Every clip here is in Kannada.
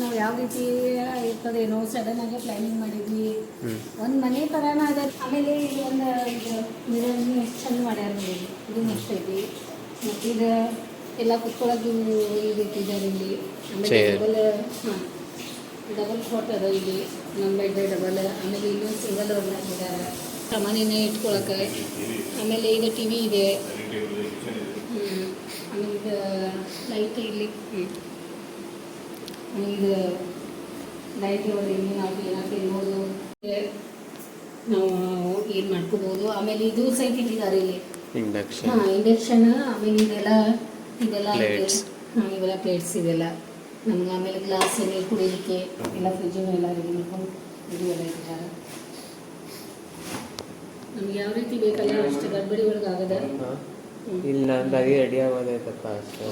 ನಾವು ಯಾವ ರೀತಿ ಇರ್ತದೇನೋ ಸಡನ್ ಆಗಿ ಪ್ಲಾನಿಂಗ್ ಮಾಡಿದ್ವಿ. ಒಂದು ಮನೆ ಥರನ ಅದ. ಆಮೇಲೆ ಇದು ಒಂದು ಮಿರರ್ ಎಷ್ಟು ಚಂದ ಮಾಡ್ಯಾರ ನೋಡಿ, ಇದು ಮಸ್ತ್ ಐತಿ. ಮತ್ತು ಇದು ಎಲ್ಲ ಕುತ್ಕೊಳ್ಳೋದು ಇದು ಇಟ್ಟಿದ್ದಾರೆ ಇಲ್ಲಿ. ಆಮೇಲೆ ಡಬಲ್ ಕಾಟ್ ಅದ ಇಲ್ಲಿ, ನಮ್ಮ ಬೆಡ್ ಡಬಲ್. ಆಮೇಲೆ ಇನ್ನೊಂದು ಸಿಂಗಲ್ ಅವ್ರನ್ನ ಹಾಕಿದ್ದಾರೆ ಸಾಮಾನ್ಯನೇ ಇಟ್ಕೊಳಕ್ಕೆ. ಆಮೇಲೆ ಇದು ಟಿ ವಿ ಇದೆ. ಆಮೇಲೆ ಇದು ಲೈಟ್ ಇಲ್ಲಿ. ಇದು ಲೈಟ್ ಒಳಗೆ ನಾವು ಏನಾಗ್ತದೆ ನೋಡೋದು, ನಾವು ಏನು ಮಾಡ್ಕೋಬೋದು. ಆಮೇಲೆ ಇದು ಸೈಟ್ ಇಟ್ಟಿದ್ದಾರೆ ಇಲ್ಲಿ ಇಂಡಕ್ಷನ್. ಆಮೇಲೆ ಇದೆಲ್ಲ ಇವೆಲ್ಲ ಪ್ಲೇಟ್ಸ್ ಇದೆಲ್ಲ ನಮ್ಗೆ. ಆಮೇಲೆ ಗ್ಲಾಸ್ ನೀರು ಕುಡಿಯೋದಕ್ಕೆ ಎಲ್ಲ ಫ್ರಿಜ್ಜು ಎಲ್ಲ ರೆಡಿ ಮಾಡ್ಕೊಂಡು ಇದು ಎಲ್ಲ ಇಟ್ಟಿದ್ದಾರೆ. ನಮ್ಗೆ ಯಾವ ರೀತಿ ಬೇಕಲ್ಲ ಅಷ್ಟು ಗಡ್ಬಡಿ ಒಳಗೆ ಆಗದ. ಇಲ್ಲ ಬರೀ ರೆಡಿ ಆಗೋದೈತಪ್ಪ ಅಷ್ಟು.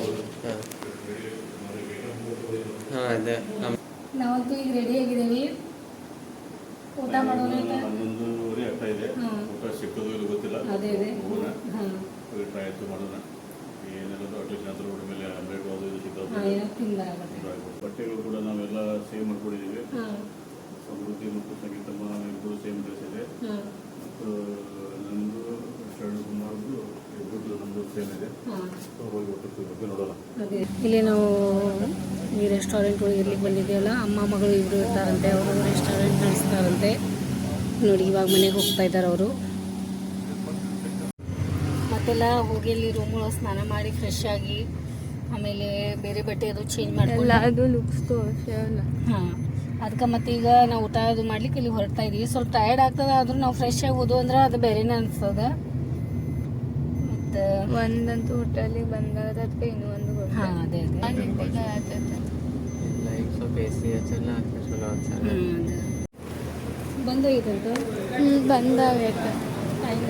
ಹಾಂ ಅದೇ ನಾವಂತೂ ಈಗ ರೆಡಿ ಆಗಿದ್ದೀವಿ, ಊಟ ಮಾಡೋಣ. ಅದೇ ಅದೇ ಏನೋ ತಿಂದಾಗುತ್ತೆ. ಬಟ್ಟೆಗಳು ಕೂಡ ನಾವೆಲ್ಲ ಸೇವ್ ಮಾಡ್ಕೊಂಡಿದ್ದೀವಿ. ಸಮೃದ್ಧಿ ಮತ್ತು ಸಂಗೀತಮ್ಮ ಇಬ್ಬರು ಸೇಮ್ ಡ್ರೆಸ್ ಇದೆ. ಮತ್ತು ನಂದು ಶರಣ ಕುಮಾರ್ದು ಇಬ್ಬರು ನಮ್ಮದು ಸೇಮ್ ಇದೆ. ಹೋಗಿ ಒಟ್ಟು ಬಗ್ಗೆ ನೋಡೋಣ. ಇಲ್ಲಿ ನಾವು ಈ ರೆಸ್ಟೋರೆಂಟ್ ಒಳಗೆ ಇರ್ಲಿಕ್ಕೆ ಬಂದಿದ್ದೇವಲ್ಲ, ಅಮ್ಮ ಮಗಳು ಇಬ್ಬರು ಇರ್ತಾರಂತೆ. ಅವರು ರೆಸ್ಟೋರೆಂಟ್ ನಡೆಸ್ತಾರಂತೆ ನೋಡಿ. ಇವಾಗ ಮನೆಗೆ ಹೋಗ್ತಾ ಇದ್ದಾರೆ ಅವರು. ಮತ್ತೆಲ್ಲ ಹೋಗಿ ಅಲ್ಲಿ ರೂಮ್ ಒಳಗೆ ಸ್ನಾನ ಮಾಡಿ ಫ್ರೆಶ್ ಆಗಿ ಆಮೇಲೆ ಬೇರೆ ಬಟ್ಟೆ ಅದು ಚೇಂಜ್ ಮಾಡ್ಕೊಂಡು ಹಾಂ ಅದಕ್ಕೆ ಮತ್ತೆ ಈಗ ನಾವು ಊಟ ಅದು ಮಾಡ್ಲಿಕ್ಕೆ ಇಲ್ಲಿ ಹೊರಡ್ತಾ ಇದೀವಿ. ಸ್ವಲ್ಪ ಟಯರ್ಡ್ ಆಗ್ತದೆ, ಆದ್ರೂ ನಾವು ಫ್ರೆಶ್ ಆಗಿ ಹೋದು ಅಂದ್ರೆ ಅದು ಬೇರೆನೇ ಅನಿಸ್ತದೆ. ಮತ್ತು ಒಂದಂತೂ ಹೋಟೆಲಿಗೆ ಬಂದಾಗ ಅದಕ್ಕೆ ಇನ್ನೂ ಒಂದು ಹಾಂ ಅದೇ ಅದೇ ಬಂದೋಯ್ತಂತ ಬಂದಾವೆ ಟೈಮ್.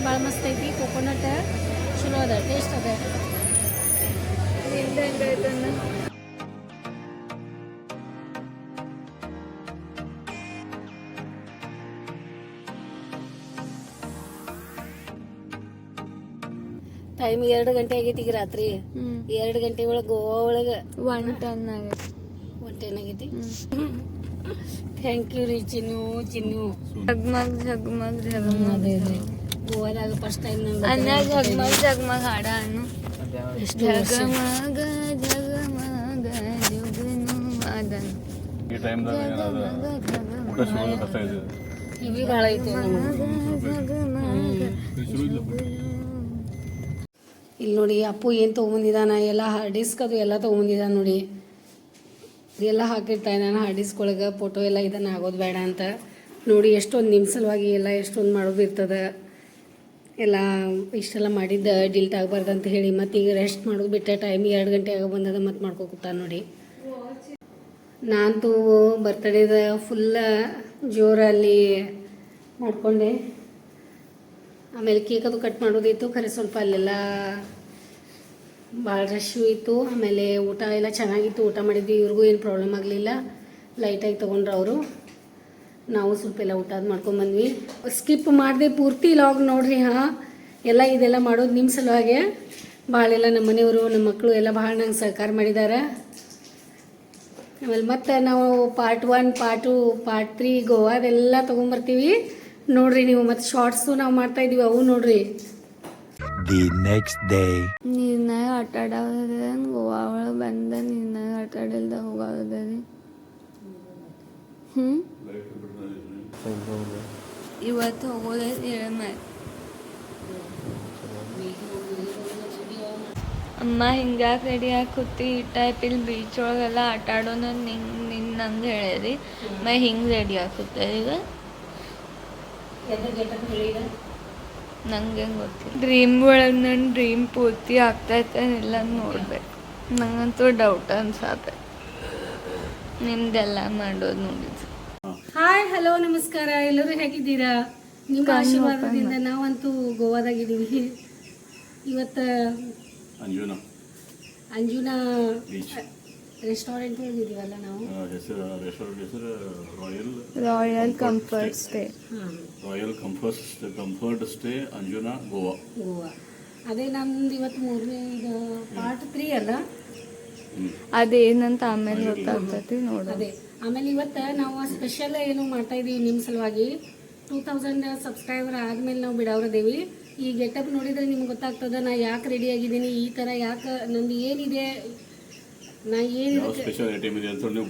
ಭಾಳ ಮಸ್ತ್ ಐತಿ. ಕೋಕೋನಟ್ ಚಲೋ ಅದ, ಟೇಸ್ಟ್ ಅದ. ಟೈಮ್ 2 ಗಂಟೆ ಆಗೈತಿ ಈಗ ರಾತ್ರಿ. 2 ಗಂಟೆ ಒಳಗೆ ಗೋವಾ ಒಳಗೆ 1:10 ಆಗೈತಿ. 1:10 ಆಗೈತಿ. ಥ್ಯಾಂಕ್ ಯು ರೀ ಚಿನ್ನು. ಜಗಮಗ್ ಜಗಮಗ್ ಜಗಮಗ್. ಅದೇ ಅದೇ ಗೋವಾದಾಗ ಫಸ್ಟ್ ಟೈಮ್ ಅನ್ನ ಜಗಮಗ್ ಜಗಮಗ್ ಹಾಡ ಅನ್ನು. ಜಗಮಗ ಜಗಮಗ ಜುಗನು ಅದನ್ ಈ ಟೈಮ್ದಾಗ ಊಟ ಸಿಗೋದು ಕಷ್ಟ ಇದೆ. ಇವಿ ಭಾಳ ಐತಿ ಇಲ್ಲಿ ನೋಡಿ. ಅಪ್ಪು ಏನು ತೊಗೊಂಬಂದಿದ್ದಾನ, ಎಲ್ಲ ಹಾರ್ಡ್ ಡಿಸ್ಕ್ ಅದು ಎಲ್ಲ ತೊಗೊಂಬಂದಿದ್ದಾನ ನೋಡಿ. ಇದೆಲ್ಲ ಹಾಕಿರ್ತಾನೆ ನಾನು ಹಾರ್ಡ್ ಡಿಸ್ಕ್ ಒಳಗೆ. ಫೋಟೋ ಎಲ್ಲ ಇದನ್ನು ಆಗೋದು ಬೇಡ ಅಂತ ನೋಡಿ. ಎಷ್ಟೊಂದು ನಿಮ್ಮ ಸಲುವಾಗಿ ಎಲ್ಲ ಎಷ್ಟೊಂದು ಮಾಡೋದು ಇರ್ತದೆ. ಎಲ್ಲ ಇಷ್ಟೆಲ್ಲ ಮಾಡಿದ್ದ ಡಿಲ್ಟ್ ಆಗಬಾರ್ದು ಅಂತ ಹೇಳಿ ಮತ್ತು ಈಗ ರೆಸ್ಟ್ ಮಾಡೋದು ಬಿಟ್ಟೆ. ಟೈಮ್ 2 ಗಂಟೆ ಆಗ ಬಂದದ ಮತ್ತು ಮಾಡ್ಕೊತಾನೆ ನೋಡಿ. ನಾನಂತೂ ಬರ್ತಡೇದ ಫುಲ್ಲ ಜೋರಲ್ಲಿ ಮಾಡಿಕೊಂಡೆ. ಆಮೇಲೆ ಕೇಕ್ ಅದು ಕಟ್ ಮಾಡೋದಿತ್ತು, ಖರೆ ಸ್ವಲ್ಪ ಅಲ್ಲೆಲ್ಲ ಭಾಳ ರಶ್ಶು ಇತ್ತು. ಆಮೇಲೆ ಊಟ ಎಲ್ಲ ಚೆನ್ನಾಗಿತ್ತು, ಊಟ ಮಾಡಿದ್ವಿ. ಇವ್ರಿಗೂ ಏನು ಪ್ರಾಬ್ಲಮ್ ಆಗಲಿಲ್ಲ, ಲೈಟಾಗಿ ತೊಗೊಂಡ್ರು ಅವರು. ನಾವು ಸ್ವಲ್ಪ ಎಲ್ಲ ಊಟ ಅದು ಮಾಡ್ಕೊಂಬಂದ್ವಿ. ಸ್ಕಿಪ್ ಮಾಡಿದೆ ಪೂರ್ತಿ ಲಾಗ್ ನೋಡ್ರಿ. ಹಾಂ, ಎಲ್ಲ ಇದೆಲ್ಲ ಮಾಡೋದು ನಿಮ್ಮ ಸಲುವಾಗೆ. ಭಾಳೆಲ್ಲ ನಮ್ಮ ಮನೆಯವರು, ನಮ್ಮ ಮಕ್ಕಳು ಎಲ್ಲ ಭಾಳ ನಂಗೆ ಸಹಕಾರ ಮಾಡಿದ್ದಾರೆ. ಆಮೇಲೆ ಮತ್ತೆ ನಾವು ಪಾರ್ಟ್ 1, ಪಾರ್ಟ್ 2, ಪಾರ್ಟ್ 3 ಗೋವಾದೆಲ್ಲ ತೊಗೊಂಬರ್ತೀವಿ ನೋಡ್ರಿ. ನೀವು ಮತ್ತೆ ಶಾರ್ಟ್ಸು ನಾವು ಮಾಡ್ತಾಯಿದ್ದೀವಿ, ಅವು ನೋಡ್ರಿ. The next day. ನೀರ್ನಾಗ ಆಟ ಆಡೋದ ಗೋವಾ ಒಳಗೆ ಬಂದ ನೀರ್ನಾಗ ಆಟ ಆಡಿಲ್ದ ಹೋಗೋದ ರೀ. ಇವತ್ತು ಹೋಗೋದೇ ಅಮ್ಮ ಹಿಂಗ್ಯಾಕೆ ರೆಡಿ ಹಾಕುತ್ತಿ ಈ ಟೈಪ್ ಇಲ್ಲಿ ಬೀಚ್ ಒಳಗೆಲ್ಲ ಆಟ ಆಡೋಣ ನಂಗೆ ಹೇಳಿರಿ. ಹಿಂಗೆ ರೆಡಿ ಹಾಕುತ್ತೆ ಈಗ ನಂಗೆ ಗೊತ್ತಿಲ್ಲ. ಡ್ರೀಮ್ ಒಳಗೆ ನನ್ನ ಡ್ರೀಮ್ ಪೂರ್ತಿ ಆಗ್ತಾಯಿಲ್ಲ ನೋಡ್ಬೇಕು. ನಂಗಂತೂ ಡೌಟ್ ಅನ್ಸತ್ತೆ ನಿಮ್ದೆಲ್ಲ ಮಾಡೋದು ನೋಡಿದ್ದು. ಹಾಯ್, ಹಲೋ, ನಮಸ್ಕಾರ. ಎಲ್ಲರೂ ಹೇಗಿದ್ದೀರಾ? ನಿಮ್ಮ ಆಶೀರ್ವಾದದಿಂದ ನಾವಂತೂ ಗೋವಾದಾಗಿದ್ದೀವಿ. ಇವತ್ತು ಅಂಜುನಾ ರೆಸ್ಟೋರೆಂಟ್ ಹೋಗಿದ್ದೀವಲ್ಲ ನಾವು. ರೆಸ್ಟೋರೆಂಟ್ ಹೆಸರು royal comfort stay. Royal comfort stay Anjuna, Goa. ಅದೇ ನಮ್ದು ಇವತ್ತು 3ನೇ ಇದು ಪಾರ್ಟ್ 3 ಅಲ್ಲ. ಅದೇನಂತ ಆಮೇಲೆ ಗೊತ್ತಾಗ್ತೈತಿ ನೋಡು. ಅದೇ ಆಮೇಲೆ ಇವತ್ತು ನಾವು ಸ್ಪೆಷಲ್ ಏನು ಮಾಡ್ತಾ ಇದೀವಿ ನಿಮ್ಮ ಸಲುವಾಗಿ. 2000 ಸಬ್ಸ್ಕ್ರೈಬರ್ ಆದಮೇಲೆ ನಾವು ಬಿಡವ್ರದೇವಿ. ಈ ಗೆಟಪ್ ನೋಡಿದರೆ ನಿಮ್ಗೆ ಗೊತ್ತಾಗ್ತದೆ ನಾ ಯಾಕೆ ರೆಡಿ ಆಗಿದ್ದೀನಿ, ಈ ಥರ ಯಾಕೆ, ನಂದು ಏನಿದೆ, ನಾ ಏನು ಸ್ಪೆಷಲ್ ಐಟಮ್ ಇದೆ ಅಂತ ನೀವು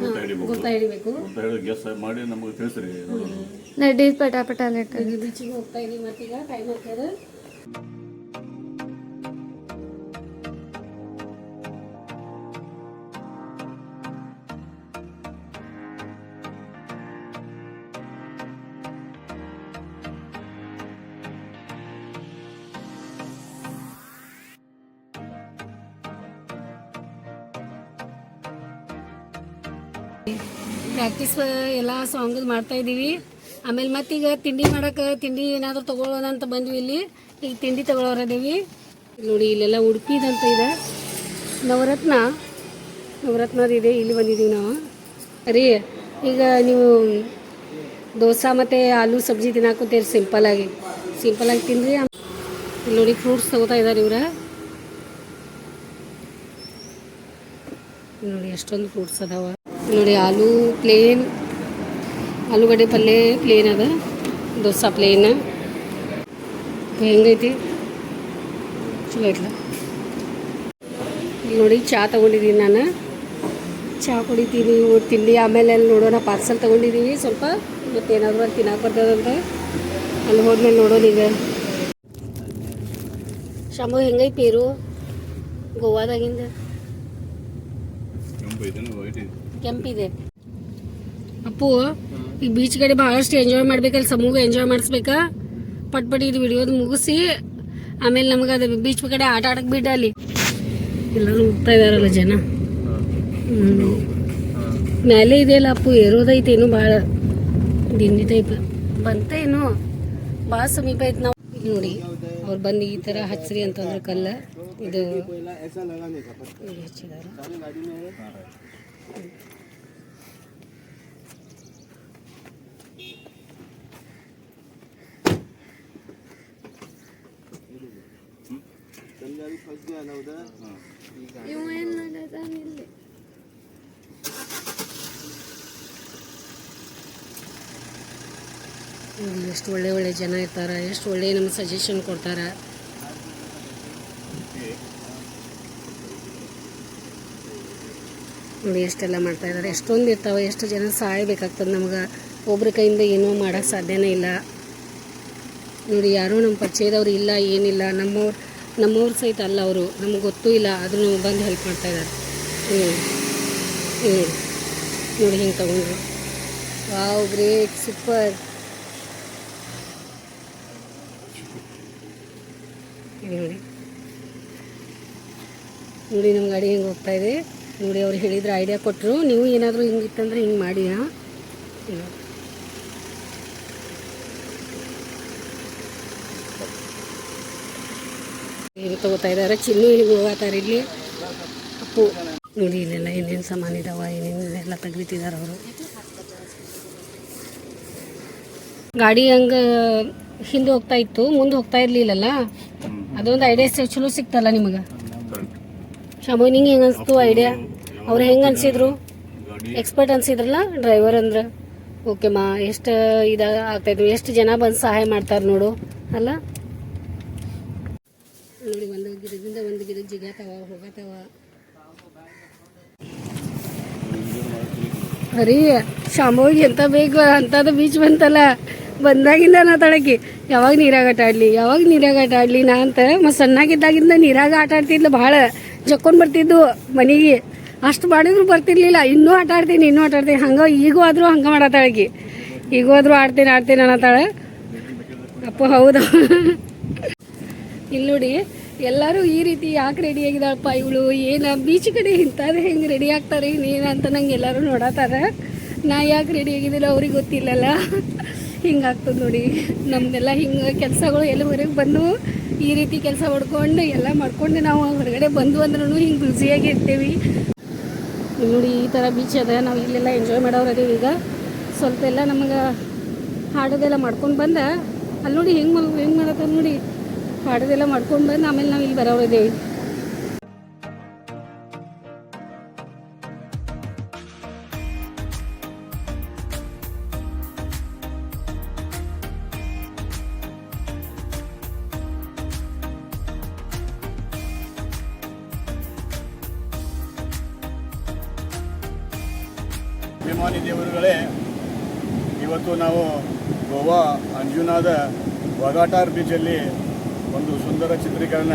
ಗೊತ್ತಾಯಿಡಬೇಕು. ಗೆಸ್ ಮಾಡಿ ನಮಗೆ ತಿಳಿಸ್ರಿ. ನಡಿ ಪಟಾಪಟ ಲೆಟ್ ಬೀಚಿಗೆ ಹೋಗ್ತಾ ಇದೀವಿ. ಮತ್ತೀಗ ಟೈಮ್ ಆಗ್ತದೆ. ಪ್ರಾಕ್ಟೀಸ್ ಎಲ್ಲ ಸಾಂಗ್ ಮಾಡ್ತಾ ಇದ್ದೀವಿ. ಆಮೇಲೆ ಮತ್ತೀಗ ತಿಂಡಿ ಮಾಡೋಕೆ ತಿಂಡಿ ಏನಾದರೂ ತೊಗೊಳ್ಳೋಣ ಅಂತ ಬಂದ್ವಿ. ಇಲ್ಲಿ ಈಗ ತಿಂಡಿ ತೊಗೊಳೋರದೇವಿ. ನೋಡಿ ಇಲ್ಲೆಲ್ಲ ಉಡುಪಿದಂತ ಇದೆ, ನವರತ್ನದಿದೆ. ಇಲ್ಲಿ ಬಂದಿದ್ದೀವಿ ನಾವು ರೀ. ಈಗ ನೀವು ದೋಸೆ ಮತ್ತು ಆಲೂ ಸಬ್ಜಿ ತಿನ್ನಾಕೋತೀರಿ ಸಿಂಪಲ್ಲಾಗಿ ತಿನ್ನಿರಿ. ಇಲ್ಲಿ ನೋಡಿ ಫ್ರೂಟ್ಸ್ ತೊಗೋತಾ ಇದ್ದಾರೆ ಇವ್ರ. ನೋಡಿ ಎಷ್ಟೊಂದು ಫ್ರೂಟ್ಸ್ ಅದಾವ ನೋಡಿ. ಆಲೂಗಡ್ಡೆ ಪಲ್ಯ ಪ್ಲೇನ್ ಅದ, ದೋಸೆ ಪ್ಲೇನ್. ಹೆಂಗೈತಿ? ಚಲೋ ಐತ್ಲ. ಇಲ್ಲಿ ನೋಡಿ ಚಹಾ ತೊಗೊಂಡಿದ್ದೀನಿ ನಾನು, ಚಹಾ ಕುಡಿತೀನಿ, ತಿಂಡಿ ಆಮೇಲೆ ಅಲ್ಲಿ ನೋಡೋಣ. ಪಾರ್ಸಲ್ ತೊಗೊಂಡಿದ್ದೀವಿ ಸ್ವಲ್ಪ, ಮತ್ತೇನಾದರೂ ಅಲ್ಲಿ ತಿನ್ನಕ್ಕೆ ಬರ್ತದಂತ. ಅಲ್ಲಿ ಹೋದ್ಮೇಲೆ ನೋಡೋಣ. ಈಗ ಶಂಭು ಹೆಂಗೈತಿ ಪೇರು ಗೋವಾದಾಗಿಂದ? ಕೆಂಪಿದೆ. ಅಪ್ಪು ಈ ಬೀಚ್ ಕಡೆ ಭಾಳಷ್ಟು ಎಂಜಾಯ್ ಮಾಡ್ಬೇಕಲ್ಲಿ. ಸಮೂಹ ಎಂಜಾಯ್ ಮಾಡಿಸ್ಬೇಕಾ? ಪಟ್ ಇದು ವಿಡಿಯೋದು ಮುಗಿಸಿ ಆಮೇಲೆ ನಮ್ಗೆ ಅದು ಬೀಚ್ ಕಡೆ ಆಟ ಆಡಕ್ಕೆ ಬಿಡ. ಅಲ್ಲಿ ಎಲ್ಲರೂ ಹೋಗ್ತಾ ಇದಾರಲ್ಲ ಜನ. ಮೇಲೆ ಇದೆಯಲ್ಲ ಅಪ್ಪು, ಏರೋದೈತೇನು ಭಾಳ ದಿಂಡಿ ಟೈಪ್ ಬಂತೇನು, ಭಾಳ ಸಮೀಪ ಐತೆ. ನಾವು ನೋಡಿ ಅವ್ರು ಬಂದು ಈ ಥರ ಹಚ್ಚ್ರಿ ಅಂತಂದ್ರೆ ಕಲ್ಲ ಇದು ಹಚ್ಚಿದಾರೆ. ಎಷ್ಟು ಒಳ್ಳೆ ಜನ ಇರ್ತಾರೆ, ಎಷ್ಟು ಒಳ್ಳೆ ನಮ್ಗೆ ಸಜೆಷನ್ ಕೊಡ್ತಾರೆ. ನೋಡಿ ಎಷ್ಟೆಲ್ಲ ಮಾಡ್ತಾ ಇದ್ದಾರೆ. ಎಷ್ಟೊಂದು ಇರ್ತಾವೆ, ಎಷ್ಟು ಜನ ಸಹಾಯಬೇಕಾಗ್ತದೆ ನಮ್ಗೆ. ಒಬ್ಬರ ಕೈಯಿಂದ ಏನೂ ಮಾಡೋಕ್ಕೆ ಸಾಧ್ಯನೇ ಇಲ್ಲ. ನೋಡಿ ಯಾರೂ ನಮ್ಮ ಪರಿಚಯದವ್ರು ಇಲ್ಲ, ಏನಿಲ್ಲ. ನಮ್ಮವ್ರ ಸಹಿತ ಅಲ್ಲ ಅವರು, ನಮ್ಗೆ ಗೊತ್ತೂ ಇಲ್ಲ, ಆದ್ರೂ ಬಂದು ಹೆಲ್ಪ್ ಮಾಡ್ತಾಯಿದ್ದಾರೆ. ನೋಡಿ ಹಿಂಗೆ ತಗೊಂಡ್ರು. Wow, great, super. ನೋಡಿ ನಮ್ಮ ಗಾಡಿ ಹೆಂಗೆ ಹೋಗ್ತಾ ಇದೆ ನೋಡಿ. ಅವ್ರು ಹೇಳಿದ್ರು, ಐಡಿಯಾ ಕೊಟ್ಟರು, ನೀವು ಏನಾದರೂ ಹಿಂಗಿತ್ತಂದ್ರೆ ಹಿಂಗೆ ಮಾಡಿ. ಹಾಂ, ತಗೋತಾ ಇದ್ದಾರೆ. ಚಿನ್ನು ಇಲ್ಲಿ ಹೋಗತ್ತಾರೆ. ಇಲ್ಲಿ ಅಪ್ಪು ನೋಡಿ ಇಲ್ಲೆಲ್ಲ ಏನೇನು ಸಾಮಾನು ಇದಾವ, ಏನೇನೆಲ್ಲ ತೆಗಿತಿದ್ದಾರೆ ಅವರು. ಗಾಡಿ ಹಂಗೆ ಹಿಂದೆ ಹೋಗ್ತಾ ಇತ್ತು, ಮುಂದೆ ಹೋಗ್ತಾ ಇರಲಿಲ್ಲಲ್ಲ. ಅದೊಂದು ಐಡಿಯಾ ಚಲೋ ಸಿಕ್ತಲ್ಲ ನಿಮಗೆ. ಶಾಮು ನಿಂಗೆ ಹೆಂಗೆ ಅನಿಸ್ತು ಐಡಿಯಾ? ಅವ್ರು ಹೆಂಗೆ ಅನಿಸಿದ್ರು? ಎಕ್ಸ್ಪರ್ಟ್ ಅನಿಸಿದ್ರಲ್ಲ ಡ್ರೈವರ್ ಅಂದ್ರೆ. ಓಕೆ ಮಾ, ಎಷ್ಟು ಆಗ್ತಾಯಿದ್ರು, ಎಷ್ಟು ಜನ ಬಂದು ಸಹಾಯ ಮಾಡ್ತಾರೆ ನೋಡು ಅಲ್ಲ. ನೋಡಿ ಒಂದು ಗಿಡದಿಂದ ಒಂದು ಗಿಡ ಜಿಗಾತವ ಹೋಗತ್ತವ. ಅರೀ ಶಾಂಭವಿಗೆ ಎಂತ ಬೇಕು ಅಂಥದ್ದು ಬೀಚ್ ಬಂತಲ್ಲ, ಬಂದಾಗಿಂದ ನಾ ತಳಕಿ ಯಾವಾಗ ನೀರಾಗ ಆಟ ಆಡಲಿ ನಾ ಅಂತ. ಮತ್ತು ಸಣ್ಣಾಗಿದ್ದಾಗಿಂದ ನೀರಾಗ ಆಟ ಆಡ್ತಿದ್ಲು, ಭಾಳ ಜಕ್ಕೊಂಡು ಬರ್ತಿದ್ದು ಮನೆಗೆ. ಅಷ್ಟು ಮಾಡಿದ್ರು ಬರ್ತಿರ್ಲಿಲ್ಲ. ಇನ್ನೂ ಆಟ ಆಡ್ತೀನಿ ಹಂಗೆ ಈಗೂ ಆದರೂ ಹಂಗೆ ಮಾಡತ್ತಾಳಕಿ. ಈಗೂ ಆದರೂ ಆಡ್ತೀನಿ ಅನ್ನತ್ತಾಳೆ. ಅಪ್ಪ ಹೌದು. ಇಲ್ಲಿ ನೋಡಿ ಎಲ್ಲರೂ ಈ ರೀತಿ ಯಾಕೆ ರೆಡಿ ಆಗಿದ್ದಾಳಪ್ಪ ಇವಳು, ಏನು ಬೀಚ್ ಕಡೆ ಇಂಥದ್ದು ಹೆಂಗೆ ರೆಡಿ ಆಗ್ತಾರೆ ನೀನು ಅಂತ ನಂಗೆ ಎಲ್ಲರೂ ನೋಡತ್ತಾರೆ. ನಾ ಯಾಕೆ ರೆಡಿ ಆಗಿದ್ದಿಲ್ಲ ಅವ್ರಿಗೆ ಗೊತ್ತಿಲ್ಲಲ್ಲ. ಹಿಂಗಾಗ್ತದೆ ನೋಡಿ ನಮ್ದೆಲ್ಲ. ಹಿಂಗೆ ಕೆಲಸಗಳು ಎಲ್ಲ ಹೊರಗೆ ಬಂದು ಈ ರೀತಿ ಕೆಲಸ ಮಾಡ್ಕೊಂಡು ಎಲ್ಲ ಮಾಡ್ಕೊಂಡು ನಾವು ಹೊರಗಡೆ ಬಂದು ಅಂದ್ರೂ ಹಿಂಗೆ ಬ್ಯುಸಿಯಾಗಿ ಇರ್ತೀವಿ. ನೋಡಿ ಈ ಥರ ಬೀಚ್ ಅದ, ನಾವು ಇಲ್ಲೆಲ್ಲ ಎಂಜಾಯ್ ಮಾಡೋರದೀವಿ. ಈಗ ಸ್ವಲ್ಪ ಎಲ್ಲ ನಮಗೆ ಹಾಡೋದೆಲ್ಲ ಮಾಡ್ಕೊಂಡು ಬಂದ ಅಲ್ಲಿ ನೋಡಿ ಹೆಂಗೆ ಮಾಡತ್ತ ನೋಡಿ. ಹಾಡೋದೆಲ್ಲ ಮಾಡ್ಕೊಂಡು ಬಂದು ಆಮೇಲೆ ನಾವು ಇಲ್ಲಿ ಬರೋರಿದ್ದೀವಿ. ಅಭಿಮಾನಿ ದೇವರುಗಳೇ, ಇವತ್ತು ನಾವು ಗೋವಾ ಅಂಜುನಾದ ವಾಘಾಟಾರ್ ಬೀಚಲ್ಲಿ ಒಂದು ಸುಂದರ ಚಿತ್ರೀಕರಣ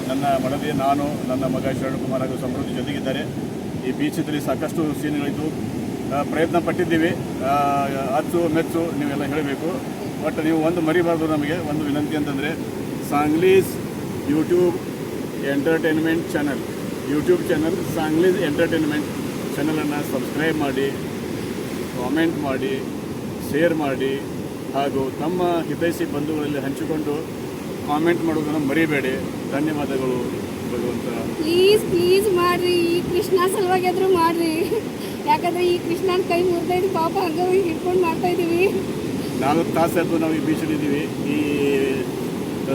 ನನ್ನ ಮಡದಿ, ನಾನು, ನನ್ನ ಮಗ ಶರಣಕುಮಾರ್ ಹಾಗೂ ಸಮೃದ್ಧಿ ಜೊತೆಗಿದ್ದಾರೆ. ಈ ಬೀಚಲ್ಲಿ ಸಾಕಷ್ಟು ಸೀನ್ಗಳಿದ್ದು ಪ್ರಯತ್ನ ಪಟ್ಟಿದ್ದೀವಿ. ಅಚ್ಚು ಮೆಚ್ಚು ನೀವೆಲ್ಲ ಹೇಳಬೇಕು. ಬಟ್ ನೀವು ಒಂದು ಮರಿಬಾರ್ದು. ನಮಗೆ ಒಂದು ವಿನಂತಿ ಅಂತಂದರೆ Sanglees YouTube entertainment channel, YouTube channel Sanglees entertainment ಚಾನಲನ್ನು ಸಬ್ಸ್ಕ್ರೈಬ್ ಮಾಡಿ, ಕಾಮೆಂಟ್ ಮಾಡಿ, ಶೇರ್ ಮಾಡಿ ಹಾಗೂ ತಮ್ಮ ಹಿತೈಷಿ ಬಂಧುಗಳಲ್ಲಿ ಹಂಚಿಕೊಂಡು ಕಾಮೆಂಟ್ ಮಾಡೋದನ್ನು ಮರಿಬೇಡಿ. ಧನ್ಯವಾದಗಳು. ಭಗವಂತ ಪ್ಲೀಸ್ ಮಾಡ್ರಿ. ಈ ಕೃಷ್ಣ ಸಲುವಾಗಿ ಆದರೂ ಮಾಡ್ರಿ. ಯಾಕಂದರೆ ಈ ಕೃಷ್ಣನ ಕೈ ಮುರಿದೈದು ಪಾಪ ಹಂಗೆ ಹಿಡ್ಕೊಂಡು ಮಾಡ್ತಾ ಇದ್ದೀವಿ. 4 ತಾಸು ನಾವು ಈ ಬೀಚಲ್ಲಿದ್ದೀವಿ. ಈ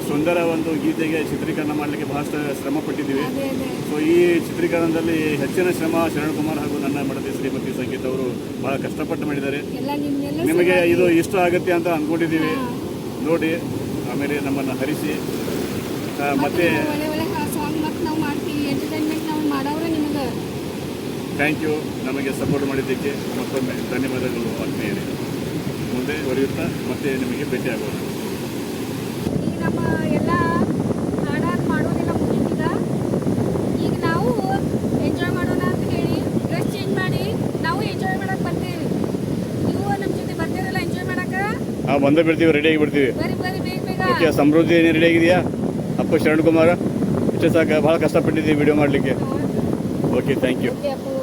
ಸುಂದರ ಒಂದು ಗೀತೆಗೆ ಚಿತ್ರೀಕರಣ ಮಾಡಲಿಕ್ಕೆ ಬಹಳಷ್ಟು ಶ್ರಮ ಪಟ್ಟಿದ್ದೀವಿ. ಸೊ ಈ ಚಿತ್ರೀಕರಣದಲ್ಲಿ ಹೆಚ್ಚಿನ ಶ್ರಮ ಶರಣಕುಮಾರ್ ಹಾಗೂ ನನ್ನ ಮಡದಿ ಶ್ರೀಮತಿ ಸಂಗೀತ ಅವರು ಬಹಳ ಕಷ್ಟಪಟ್ಟು ಮಾಡಿದ್ದಾರೆ. ನಿಮಗೆ ಇದು ಇಷ್ಟ ಆಗುತ್ತೆ ಅಂತ ಅಂದ್ಕೊಂಡಿದ್ದೀವಿ. ನೋಡಿ ಆಮೇಲೆ ನಮ್ಮನ್ನು ಹರಿಸಿ ಮತ್ತೆ ಥ್ಯಾಂಕ್ ಯು. ನಮಗೆ ಸಪೋರ್ಟ್ ಮಾಡಿದ್ದಕ್ಕೆ ಮತ್ತೊಮ್ಮೆ ಧನ್ಯವಾದಗಳು ಆತ್ಮೀಯರೇ. ಮುಂದೆ ಹೊರೆಯುತ್ತಾ ಮತ್ತೆ ನಿಮಗೆ ಭೇಟಿ ಆಗೋಣ. ನಮ್ಮ ಎಲ್ಲ ಹಾಡಾಗಿ ಮಾಡೋದೆಲ್ಲ ಮುಗಿದ. ಈಗ ನಾವು ಎಂಜಾಯ್ ಮಾಡೋಣ ಅಂತ ಹೇಳಿ ಡ್ರೆಸ್ ಚೇಂಜ್ ಮಾಡಿ ನಾವು ಎಂಜಾಯ್ ಮಾಡಕ್ಕೆ ಬರ್ತೀವಿ. ನೀವು ನಮ್ಮ ಜೊತೆ ಬರ್ತೀರಲ್ಲ ಎಂಜಾಯ್ ಮಾಡಕ್ಕೆ? ಬಂದೇ ಬಿಡ್ತೀವಿ, ರೆಡಿಯಾಗಿ ಬಿಡ್ತೀವಿ. ಬರೀ ಬೇಗ. ಓಕೆ, ಸಮೃದ್ಧಿ ಏನು ರೆಡಿ ಆಗಿದೆಯಾ? ಅಪ್ಪ ಶರಣಕುಮಾರ ಇಷ್ಟೇ ಸಾಕು, ಭಾಳ ಕಷ್ಟಪಟ್ಟಿದ್ದೀವಿ ವಿಡಿಯೋ ಮಾಡಲಿಕ್ಕೆ. Okay, thank you. ಅಪ್ಪು